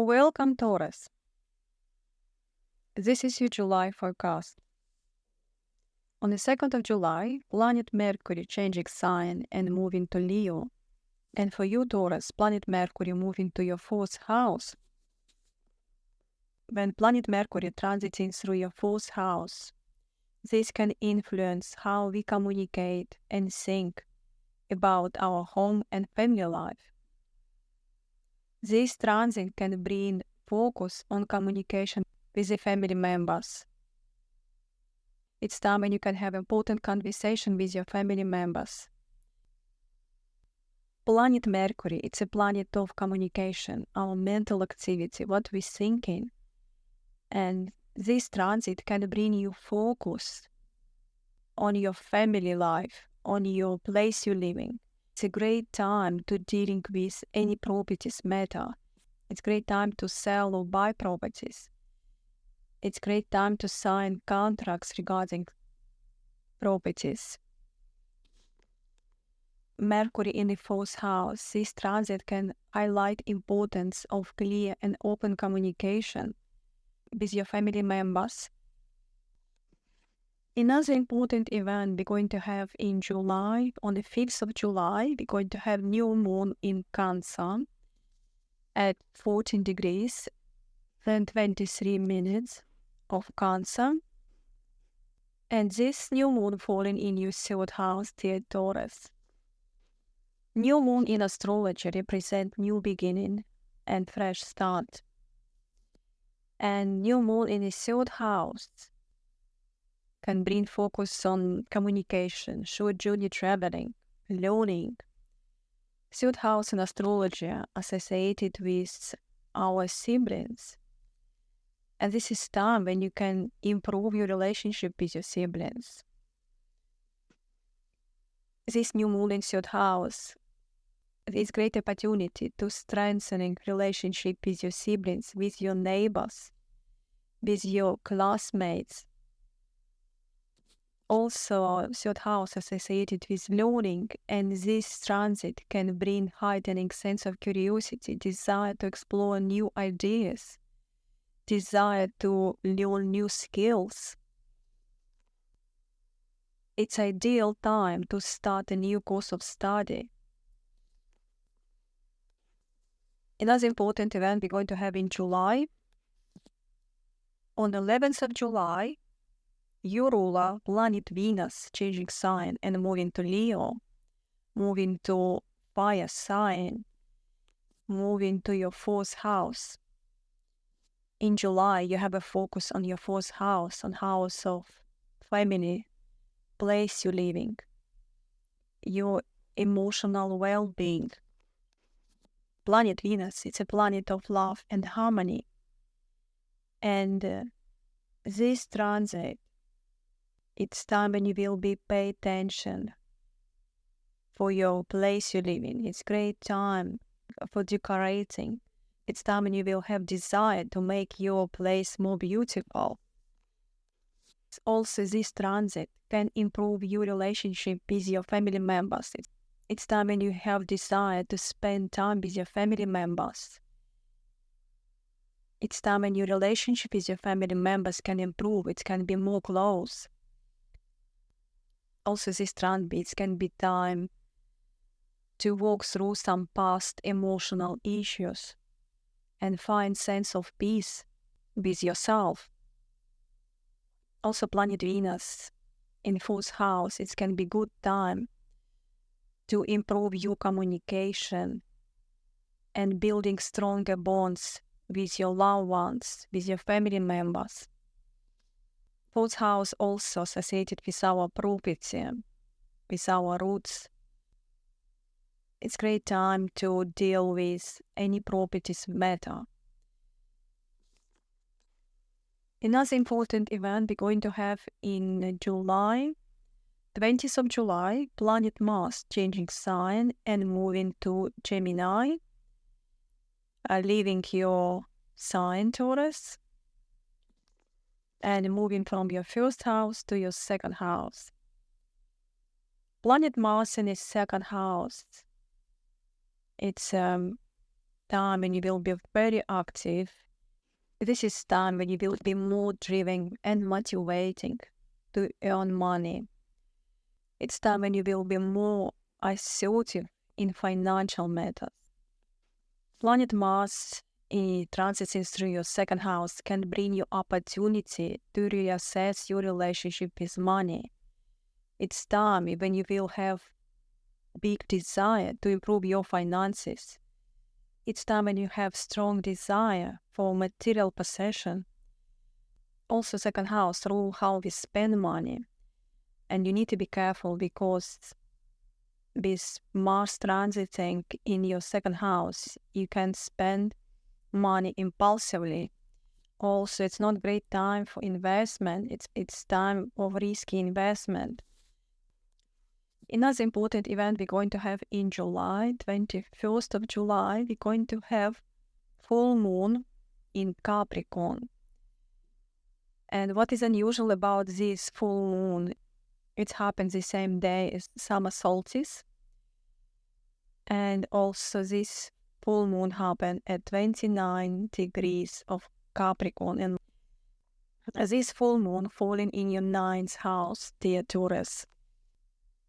Welcome, Taurus. This is your July forecast. On the 2nd of July, planet Mercury changing sign and moving to Leo. And for you, Taurus, planet Mercury moving to your 4th house. When planet Mercury transiting through your 4th house, this can influence how we communicate and think about our home and family life. This transit can bring focus on communication with the family members. It's time when you can have important conversation with your family members. Planet Mercury, it's a planet of communication, our mental activity, what we're thinking. And this transit can bring you focus on your family life, on your place you're living. It's a great time to dealing with any properties matter. It's a great time to sell or buy properties. It's a great time to sign contracts regarding properties. Mercury in the 4th house, this transit can highlight importance of clear and open communication with your family members. Another important event we're going to have in July, on the 5th of July, we're going to have new moon in Cancer at 14 degrees and 23 minutes of Cancer. And this new moon falling in your 3rd house, dear Taurus. New moon in astrology represent new beginning and fresh start. And new moon in the 3rd house can bring focus on communication, short journey traveling, learning. 3rd house in astrology are associated with our siblings. And this is time when you can improve your relationship with your siblings. This new moon in 3rd house is great opportunity to strengthening relationship with your siblings, with your neighbors, with your classmates. Also, 3rd house associated with learning, and this transit can bring heightening sense of curiosity, desire to explore new ideas, desire to learn new skills. It's ideal time to start a new course of study. Another important event we're going to have in July. On the 11th of July, your ruler, planet Venus, changing sign and moving to Leo, moving to fire sign, moving to your 4th house. In July, you have a focus on your 4th house, on house of family, place you're living, your emotional well-being. Planet Venus, it's a planet of love and harmony. And this transit, it's time when you will be pay attention for your place you live in. It's great time for decorating. It's time when you will have desire to make your place more beautiful. Also, this transit can improve your relationship with your family members. It's time when you have desire to spend time with your family members. It's time when your relationship with your family members can improve. It can be more close. Also, this transit can be time to walk through some past emotional issues and find sense of peace with yourself. Also, planet Venus in 4th house, it can be good time to improve your communication and building stronger bonds with your loved ones, with your family members. 4th house also associated with our property, with our roots. It's great time to deal with any properties matter. Another important event we're going to have in July, 20th of July, planet Mars changing sign and moving to Gemini, leaving your sign, Taurus, and moving from your 1st house to your 2nd house. Planet Mars in its 2nd house, it's time when you will be very active. This is time when you will be more driven and motivating to earn money. It's time when you will be more assertive in financial matters. Planet Mars transiting through your second house can bring you opportunity to reassess your relationship with money. It's time when you will have big desire to improve your finances. It's time when you have strong desire for material possession. Also, second house rule how we spend money. And you need to be careful because with Mars transiting in your second house, you can spend money impulsively. Also, it's not great time for investment. It's time of risky investment. Another important event we're going to have in July, 21st of July, we're going to have full moon in Capricorn. And what is unusual about this full moon, it happens the same day as summer solstice. And also this full moon happened at 29 degrees of Capricorn. And this full moon falling in your ninth house, dear Taurus.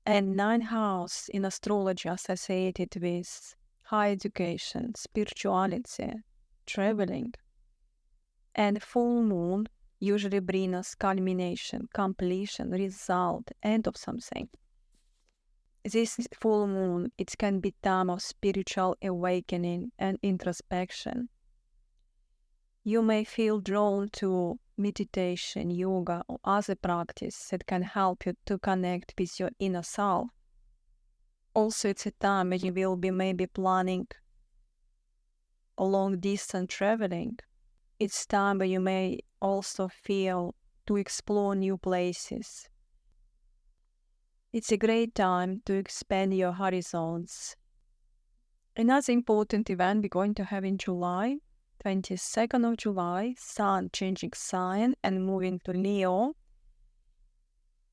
And ninth house in astrology associated with higher education, spirituality, traveling. And full moon usually brings us culmination, completion, result, end of something. This full moon, it can be time of spiritual awakening and introspection. You may feel drawn to meditation, yoga, or other practice that can help you to connect with your inner self. Also, it's a time when you will be maybe planning a long-distance traveling. It's time when you may also feel to explore new places. It's a great time to expand your horizons. Another important event we're going to have in July, 22nd of July, Sun changing sign and moving to Leo,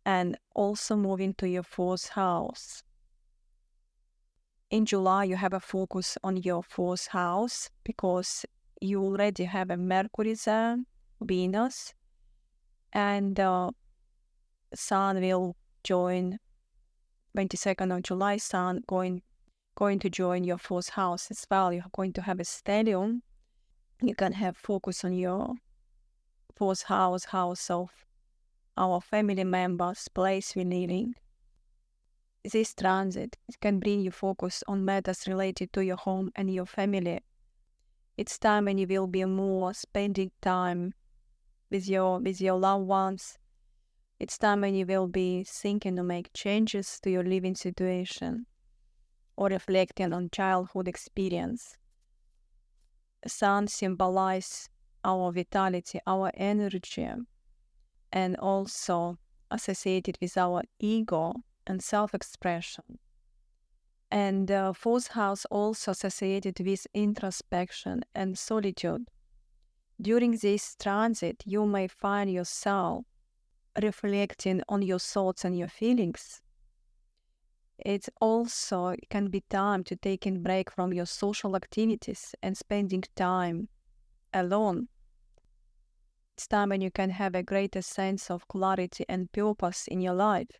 and also moving to your fourth house. In July, you have a focus on your fourth house because you already have a Mercury there, Venus, and Sun will join 22nd of July. Sun going to join your fourth house as well. You're going to have a stellium. You can have focus on your fourth house, house of our family members, place we're living. This transit, it can bring you focus on matters related to your home and your family. It's time when you will be more spending time with your loved ones. It's time when you will be thinking to make changes to your living situation or reflecting on childhood experience. Sun symbolizes our vitality, our energy, and also associated with our ego and self-expression. And fourth house also associated with introspection and solitude. During this transit, you may find yourself reflecting on your thoughts and your feelings. It also can be time to take a break from your social activities and spending time alone. It's time when you can have a greater sense of clarity and purpose in your life.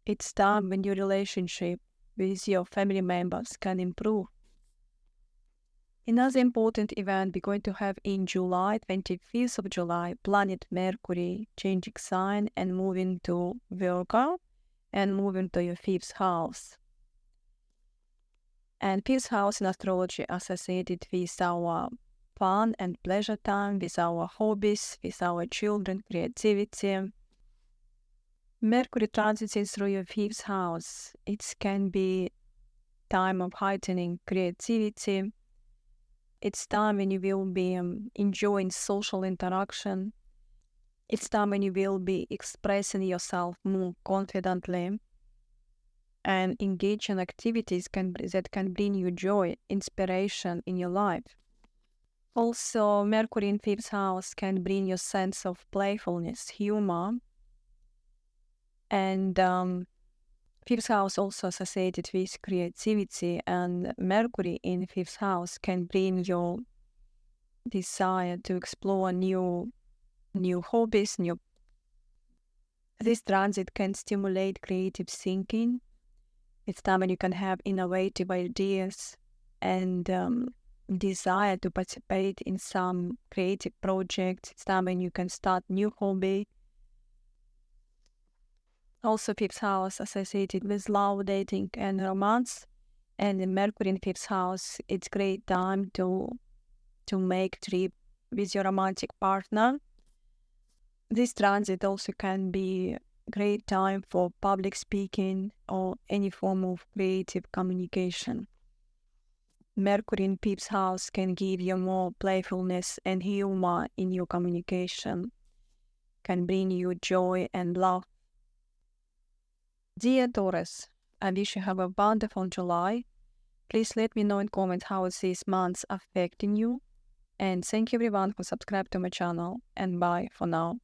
It's time when your relationship with your family members can improve. Another important event we're going to have in July, 25th of July, planet Mercury changing sign and moving to Virgo and moving to your fifth house. And fifth house in astrology associated with our fun and pleasure time, with our hobbies, with our children, creativity. Mercury transiting through your fifth house, it can be time of heightening creativity. It's time when you will be enjoying social interaction. It's time when you will be expressing yourself more confidently and engage in activities that can bring you joy, inspiration in your life. Also, Mercury in fifth house can bring you a sense of playfulness, humor, and Fifth house also associated with creativity, and Mercury in fifth house can bring your desire to explore new hobbies. This transit can stimulate creative thinking. It's time when you can have innovative ideas and desire to participate in some creative project. It's time when you can start new hobby. Also, fifth house associated with love, dating, and romance. And in Mercury in fifth house, it's great time to make trip with your romantic partner. This transit also can be great time for public speaking or any form of creative communication. Mercury in fifth house can give you more playfulness and humor in your communication, can bring you joy and love. Dear Taurus, I wish you have a wonderful July. Please let me know in comments how is these months affecting you. And thank you everyone who subscribed to my channel. And bye for now.